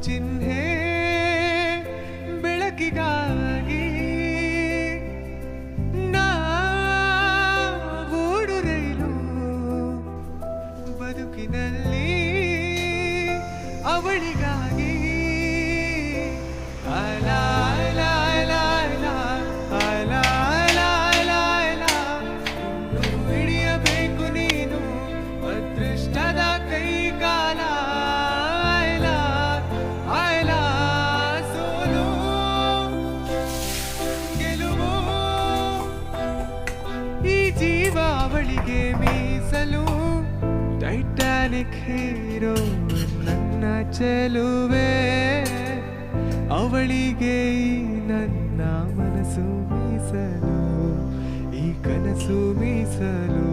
ಚಿಹ್ನೆ ಬೆಳಕಿಗಾಗಿ ನಾವೂಡು ರೈಲು ಬದುಕಿನಲ್ಲಿ ಅವಳಿಗಾಗಿ ಅಲಾ ಅಲಾ ಅಲಾ ಅಲಾ ಅಲಾ ಅಲಾ ಅಲಾ ಅಲಾ ಇನ್ನು ಹಿಡಿಯಬೇಕು ನೀನು ಅದೃಷ್ಟದ ಕೈ ಕಾಲ ಅಲಾ ಅಲಾ ಸೋಲು ಗೆಲುವು ಈ ಜೀವ ಅವಳಿಗೆ ಮೀಸಲು ಟೈಟಾನಿಕ್ ಹೀರೋ ನನ್ನ ಚೆಲುವೆ ಅವಳಿಗೆ ಈ ನನ್ನ ಮನಸ್ಸು ಮೀಸಲು ಈ ಕನಸು ಮೀಸಲು